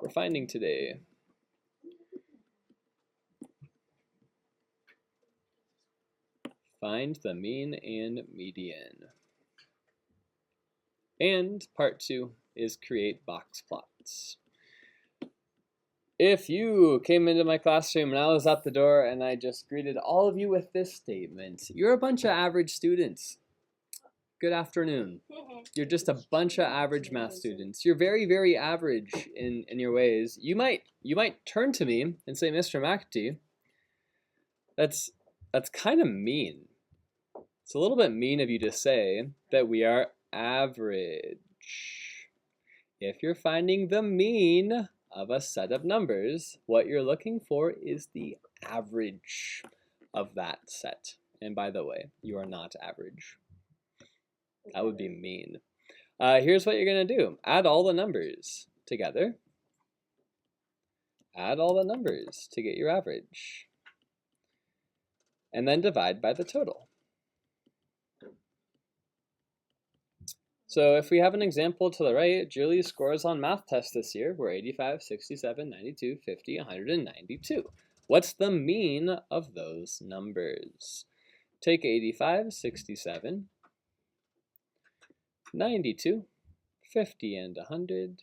we're finding today. Find the mean and median. And part 2 is create box plots. If you came into my classroom and I was at the door and I just greeted all of you with this statement, you're a bunch of average students. Good afternoon. You're just a bunch of average math students. You're very, very average in your ways. You might turn to me and say, Mr. McAtee, that's kind of mean. It's a little bit mean of you to say that we are average. If you're finding the mean of a set of numbers, what you're looking for is the average of that set. And by the way, you are not average. That would be mean. Here's what you're going to do. Add all the numbers together. Add all the numbers to get your average. And then divide by the total. So if we have an example to the right, Julie's scores on math tests this year were 85, 67, 92, 50, 192. What's the mean of those numbers? Take 85, 67, 92, 50, and 100.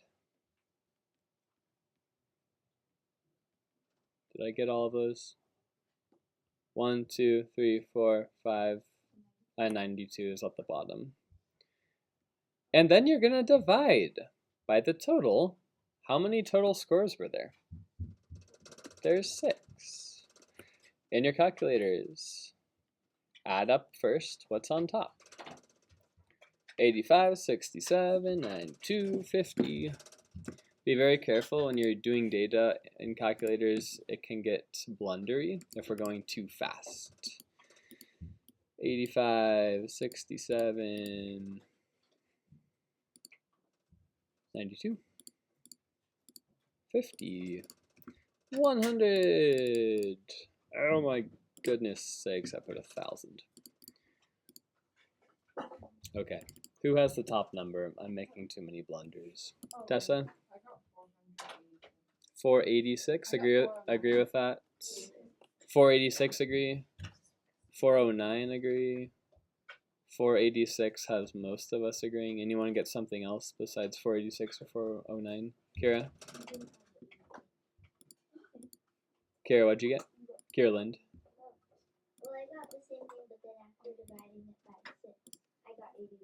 Did I get all of those? 1, 2, 3, 4, 5, and 92 is at the bottom. And then you're going to divide by the total. How many total scores were there? There's 6. In your calculators, add up first what's on top. 85, 67, 92, 50. Be very careful when you're doing data in calculators. It can get blundery if we're going too fast. 85, 67, 92, 50, 100. Oh my goodness sakes, I put 1,000. Okay, who has the top number? I'm making too many blunders. Tessa? 486, agree with that. 486 agree. 409 agree. 486 has most of us agreeing. Anyone get something else besides 486 or 409? Kira? Kira, what'd you get? Kira Lind. Well, I got the same thing, but then after dividing it by 6, I got 81.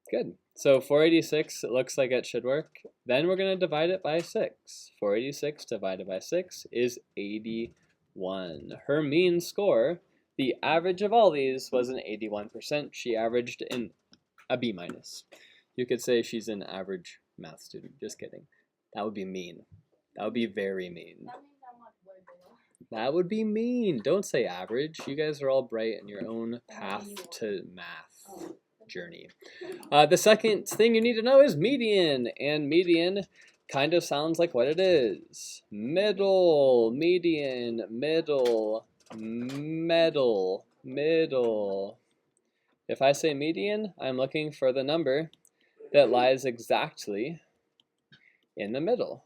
Good. So 486, it looks like it should work. Then we're going to divide it by 6. 486 divided by 6 is 81. Her mean score, the average of all these, was an 81%. She averaged in a B-. You could say she's an average math student. Just kidding. That would be mean. That would be very mean. That would be mean. Don't say average. You guys are all bright in your own path to math journey. The second thing you need to know is median. And median kind of sounds like what it is. Middle, median, middle, middle, middle. If I say median, I'm looking for the number that lies exactly in the middle.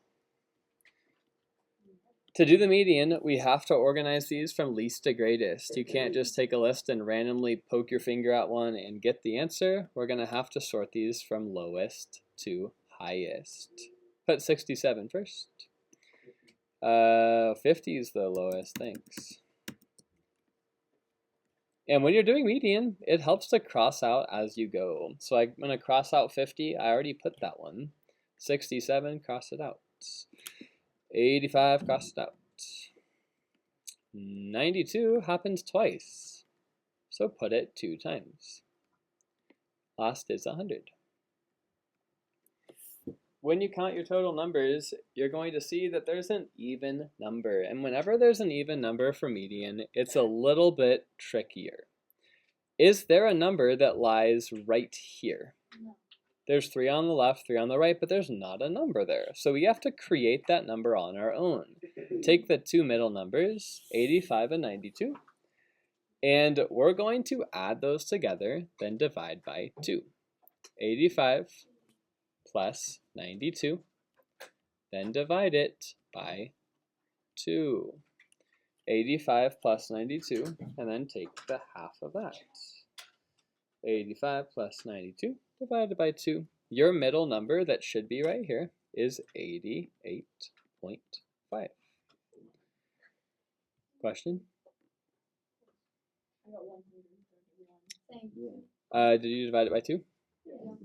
To do the median, we have to organize these from least to greatest. You can't just take a list and randomly poke your finger at one and get the answer. We're going to have to sort these from lowest to highest. Put 67 first. 50 is the lowest, thanks. And when you're doing median, it helps to cross out as you go. So I'm going to cross out 50. I already put that one. 67, cross it out. 85, cross it out. 92 happens twice, so put it 2 times. Last is 100. When you count your total numbers, you're going to see that there's an even number. And whenever there's an even number for median, it's a little bit trickier. Is there a number that lies right here? No. There's 3 on the left, 3 on the right, but there's not a number there. So we have to create that number on our own. Take the 2 middle numbers, 85 and 92, and we're going to add those together, then divide by 2. 85 plus 92, then divide it by 2. 85 plus 92, and then take the half of that. 85 plus 92 divided by 2. Your middle number that should be right here is 88.5. Question? I got 131. Same. Did you divide it by 2? Yeah.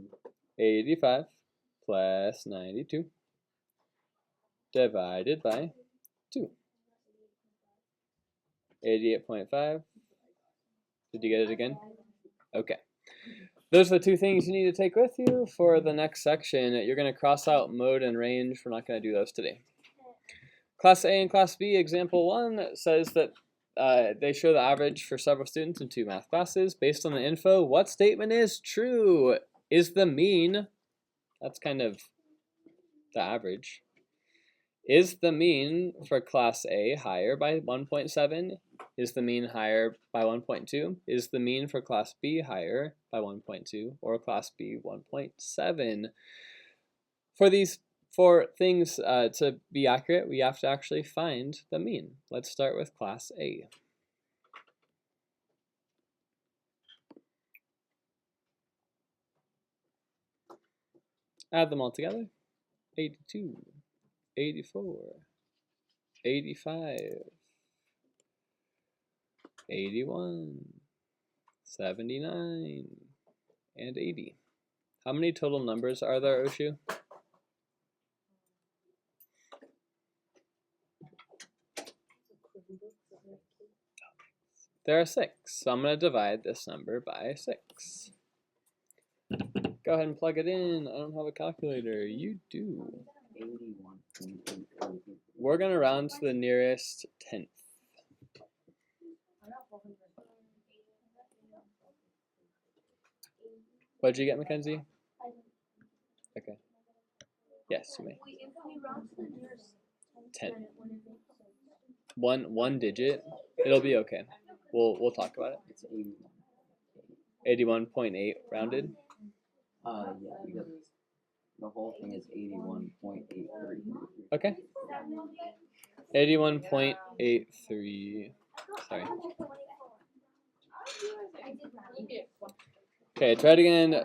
85 plus 92 divided by 2. 88.5. Did you get it again? Okay. Those are the two things you need to take with you for the next section. You're going to cross out mode and range. We're not going to do those today. Class A and Class B, example 1 says that they show the average for several students in 2 math classes. Based on the info, what statement is true? Is the mean, that's kind of the average, is the mean for Class A higher by 1.7? Is the mean higher by 1.2? Is the mean for Class B higher by 1.2 or Class B 1.7? For things to be accurate, we have to actually find the mean. Let's start with Class A. Add them all together. 82, 84, 85, 81, 79, and 80. How many total numbers are there, Oshu? There are 6, so I'm going to divide this number by 6. Go ahead and plug it in. I don't have a calculator. You do. 81.8. We're going to round to the nearest tenth. I got 400. What did you get, Mackenzie? Okay. Yes, you may. Wait, if we round to the nearest 10. then it wouldn't make sense. One digit. It'll be okay. We'll talk about it. It's 81. 81.8 rounded. Yeah, because the whole thing is 81.83. Okay. 81.83. Sorry. Okay, try it again.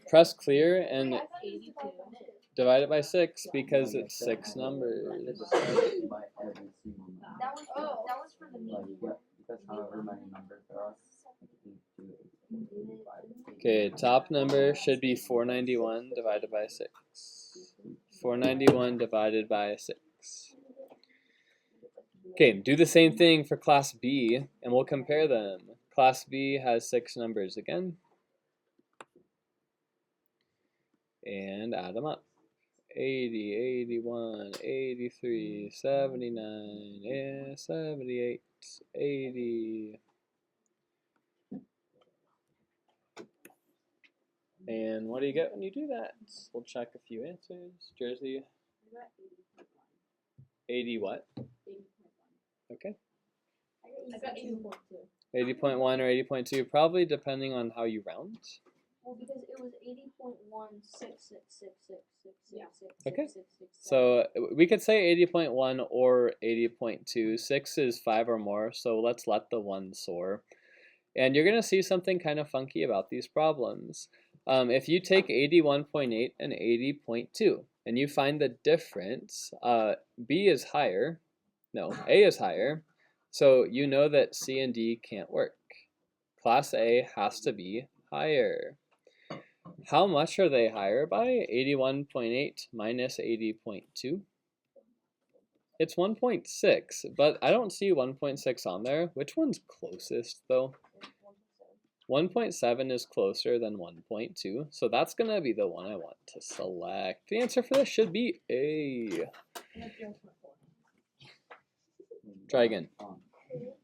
Press clear and 82. divide it by 6 because it's 6 numbers. By every single number. That was for the Like, mean. yeah, because however many numbers there are, like 82, Okay, top number should be 491 divided by 6. 491 divided by 6. Okay, do the same thing for Class B, and we'll compare them. Class B has 6 numbers again. And add them up. 80, 81, 83, 79, 78, 80. And what do you get when you do that? We'll check a few answers. Jersey, I got 80 what? 80.1. Okay. I got 80.2. 80.1 or 80.2, probably depending on how you round. Well, because it was 80.166666666. Yeah. Okay. So we could say 80.1 or 80.2. 6 is 5 or more, so let's let the 1 soar. And you're going to see something kind of funky about these problems. If you take 81.8 and 80.2 and you find the difference, B is higher. No, A is higher. So you know that C and D can't work. Class A has to be higher. How much are they higher by? 81.8 minus 80.2. It's 1.6, but I don't see 1.6 on there. Which one's closest though? 1.7 is closer than 1.2, so that's going to be the one I want to select. The answer for this should be A. Try again.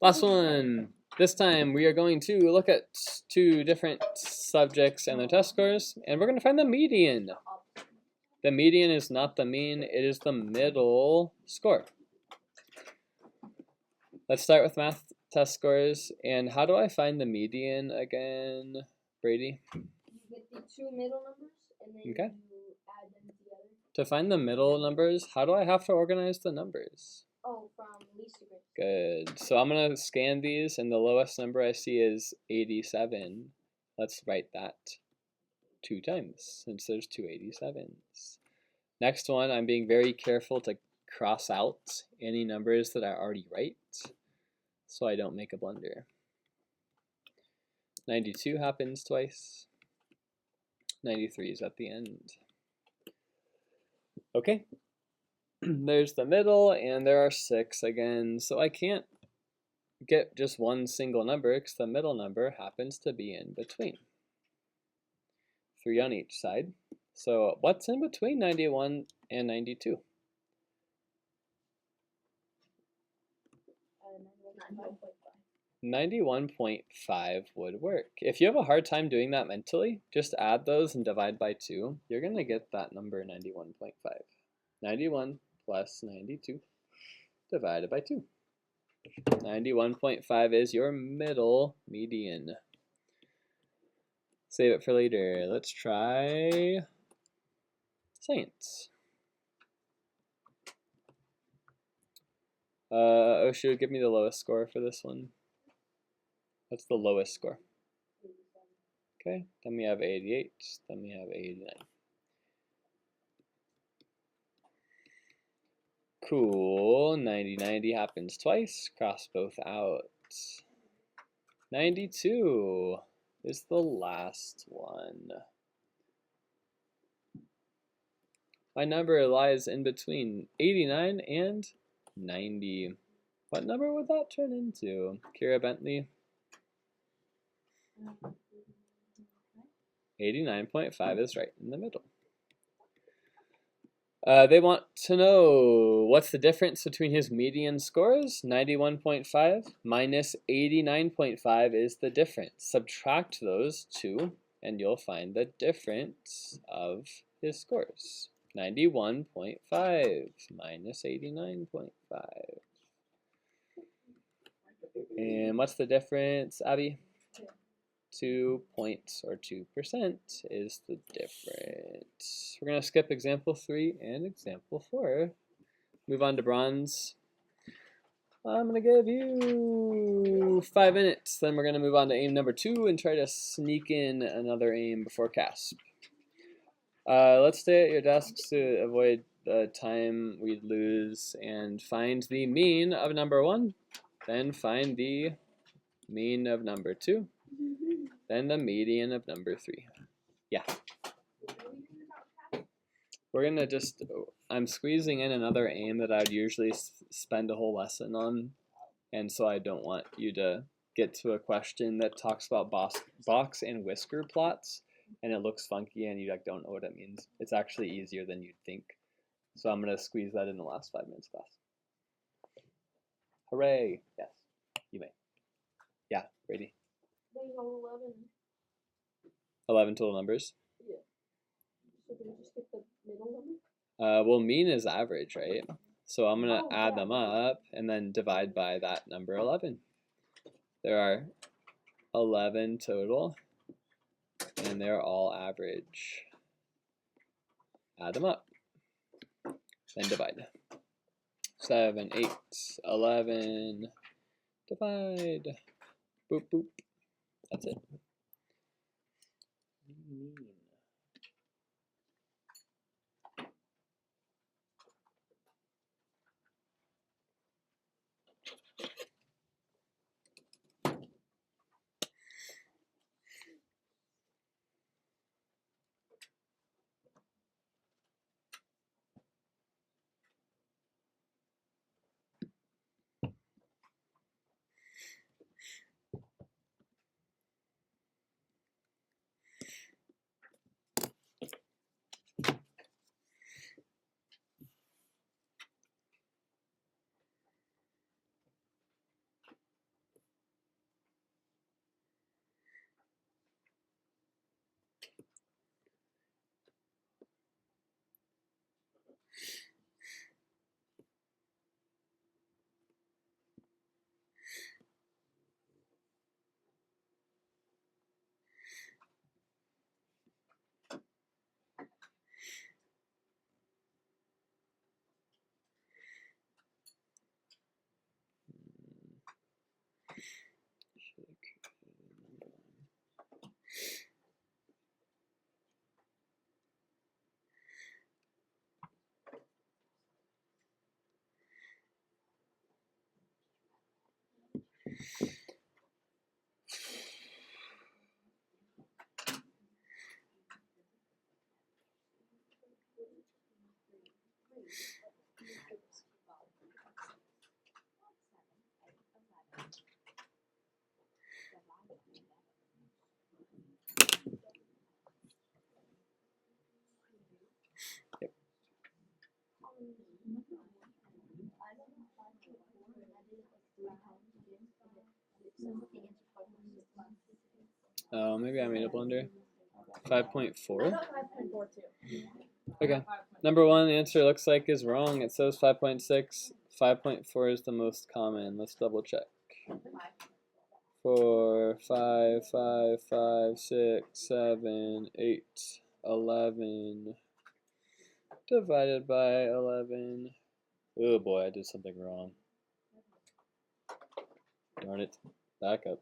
Last one. This time we are going to look at 2 different subjects and their test scores, and we're going to find the median. The median is not the mean, it is the middle score. Let's start with math test scores. And how do I find the median again, Brady? You get the 2 middle numbers and then Okay. you add them together. To find the middle numbers, how do I have to organize the numbers? Oh, from least to greatest. Good. So I'm going to scan these, and the lowest number I see is 87. Let's write that 2 times, since there's 2 87s. Next one, I'm being very careful to cross out any numbers that I already write, so I don't make a blunder. 92 happens twice. 93 is at the end. Okay. There's the middle, and there are 6 again, so I can't get just one single number because the middle number happens to be in between. 3 on each side. So what's in between 91 and 92? 91.5 would work. If you have a hard time doing that mentally, just add those and divide by 2. You're going to get that number 91.5. 91 plus 92 divided by 2. 91.5 is your middle median. Save it for later. Let's try science. Oshu, give me the lowest score for this one. What's the lowest score? Okay, then we have 88, then we have 89. Cool, 90 happens twice, cross both out. 92 is the last one. My number lies in between 89 and 90. What number would that turn into? Kira Bentley? 89.5 is right in the middle. They want to know what's the difference between his median scores. 91.5 minus 89.5 is the difference. Subtract those two and you'll find the difference of his scores. 91.5 minus 89.5. And what's the difference, Abby? 2 points or 2% is the difference. We're going to skip example 3 and example 4. Move on to bronze. I'm going to give you 5 minutes. Then we're going to move on to aim number 2 and try to sneak in another aim before CASP. Let's stay at your desks to avoid the time we'd lose and find the mean of number 1. Then find the mean of number 2. Then the median of number 3. Yeah. We're going to just, I'm squeezing in another aim that I would usually spend a whole lesson on. And so I don't want you to get to a question that talks about box and whisker plots. And it looks funky and you like don't know what it means. It's actually easier than you'd think. So I'm going to squeeze that in the last 5 minutes class. Hooray. Yes, you may. Yeah, Brady. There's 11. 11 total numbers. Yeah. So can we just get the middle number? Well, mean is average, right? So I'm going to add them up and then divide by that number 11. There are 11 total, and they're all average. Add them up, then divide. 7, 8, 11, divide. Boop, boop. That's it. Mean. Oh, maybe I made a blunder. I 5.4. got 5.4 too. Okay. Number 1, the answer looks like is wrong. It says 5.6. 5.4 is the most common. Let's double check. 4, 5, 5, 5, 6, 7, 8, 11 divided by 11. Oh boy, I did something wrong. Darn it. Back up.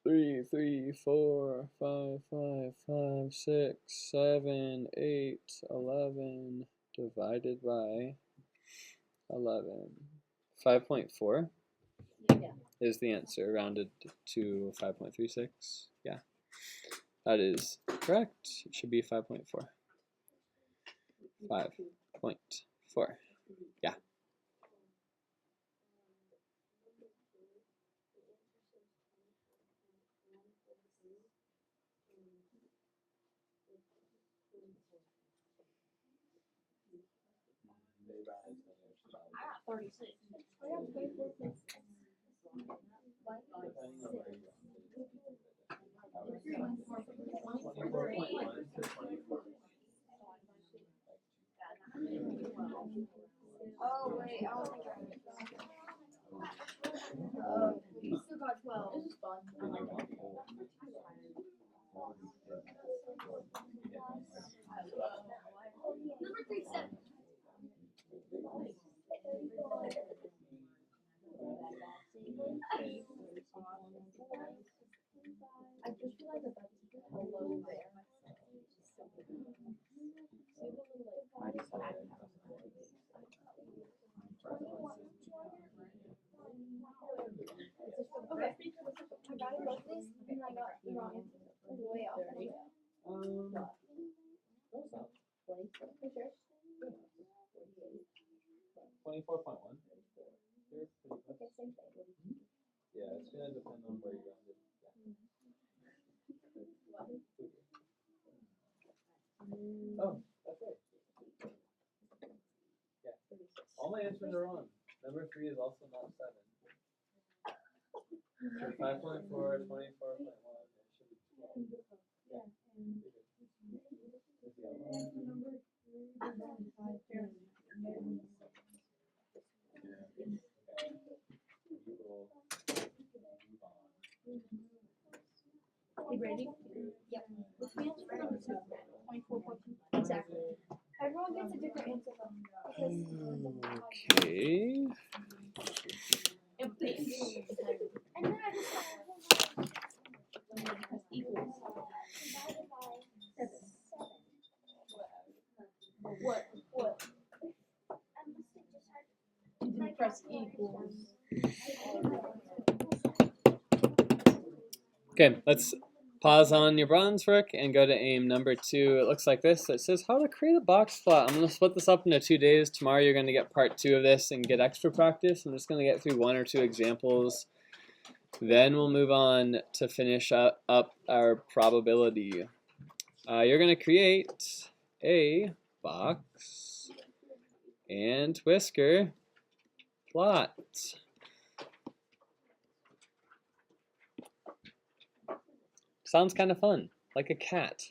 3, 3, 4, 5, 5, 5, 6, 7, 8, 11 divided by 11. 5.4 Yeah. is the answer, rounded to 5.36. Yeah, that is correct. It should be 5.4. 5.4. Yeah. I got 36. I got 24. Oh wait, I don't think you still got 12. This is fun. I like it. Number 37. I just realized that that's hello there. Okay. I got it both ways, and I got the wrong answer. It was way off. For sure. 24.1. Okay, same thing. Yeah, it's gonna depend on where you rounded. Oh, that's right. Yeah. All my answers are wrong. Number 3 is also not 7. 5.4, 24.1. It should be 12. Yeah. You ready? Yep. What's the answer for number 2? 24.2. Exactly. Everyone gets a different answer though. Okay. And then I just equals. What? You didn't press equals. Okay, let's pause on your bronze work and go to aim number 2. It looks like this. It says how to create a box plot. I'm going to split this up into 2 days. Tomorrow you're going to get part 2 of this and get extra practice. I'm just going to get through 1 or 2 examples. Then we'll move on to finish up our probability. You're going to create a box and whisker plot. Sounds kind of fun, like a cat.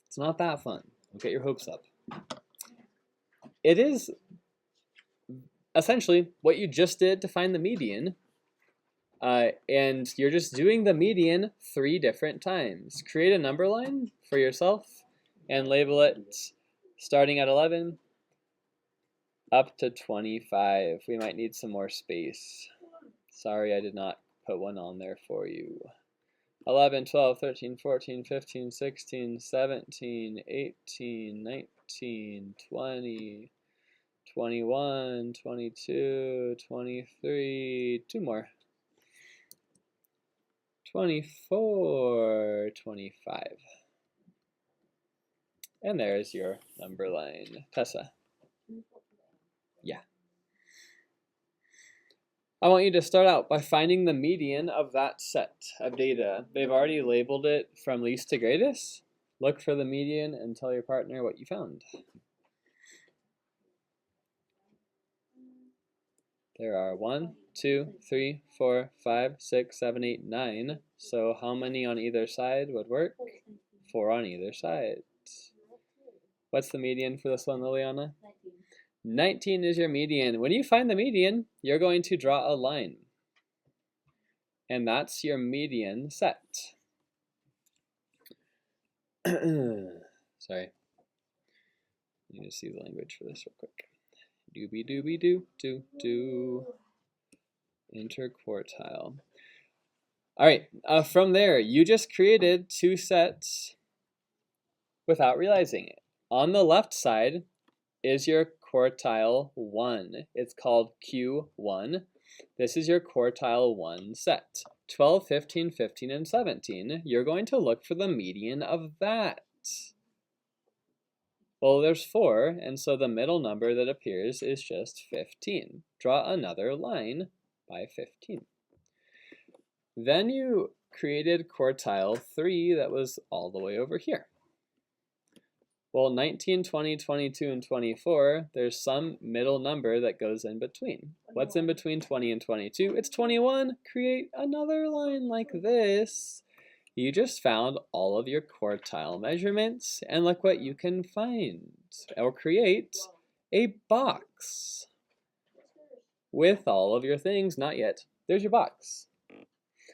It's not that fun. Don't get your hopes up. It is essentially what you just did to find the median, and you're just doing the median 3 different times. Create a number line for yourself and label it starting at 11 up to 25. We might need some more space. Sorry, I did not put one on there for you. 11, 12, 13, 14, 15, 16, 17, 18, 19, 20, 21, 22, 23, 2 more. 24, 25. And there's your number line. Tessa. Yeah. I want you to start out by finding the median of that set of data. They've already labeled it from least to greatest. Look for the median and tell your partner what you found. There are 1, 2, 3, 4, 5, 6, 7, 8, 9. So how many on either side would work? 4 on either side. What's the median for this one, Liliana? 19 is your median. When you find the median, you're going to draw a line. And that's your median set. Sorry. You need to see the language for this real quick. Doobie doobie doo doo doo. Interquartile. All right. From there, you just created 2 sets without realizing it. On the left side is your quartile 1. It's called Q1. This is your quartile 1 set. 12, 15, 15, and 17. You're going to look for the median of that. Well, there's 4, and so the middle number that appears is just 15. Draw another line by 15. Then you created quartile 3 that was all the way over here. Well, 19, 20, 22, and 24, there's some middle number that goes in between. What's in between 20 and 22? It's 21. Create another line like this. You just found all of your quartile measurements, and look what you can find. Or create a box with all of your things. Not yet. There's your box.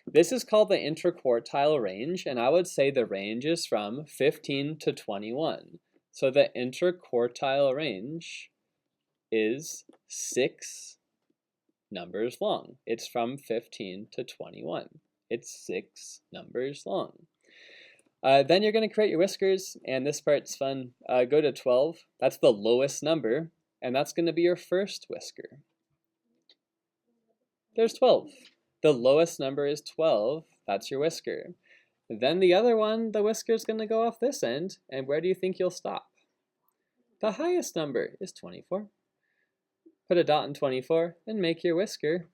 This is called the interquartile range, and I would say the range is from 15 to 21. So the interquartile range is 6 numbers long. It's from 15 to 21. It's 6 numbers long. Then you're going to create your whiskers, and this part's fun. Go to 12. That's the lowest number, and that's going to be your first whisker. There's 12. The lowest number is 12. That's your whisker. Then the other one, the whisker's going to go off this end, and where do you think you'll stop? The highest number is 24. Put a dot in 24 and make your whisker.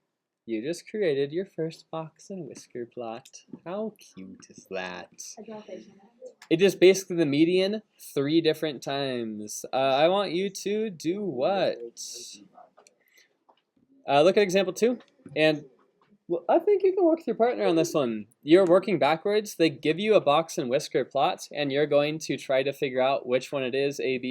You just created your first box and whisker plot. How cute is that? It is basically the median 3 different times. I want you to do what? Look at example 2. And well, I think you can work with your partner on this one. You're working backwards. They give you a box and whisker plot, and you're going to try to figure out which one it is, A, B,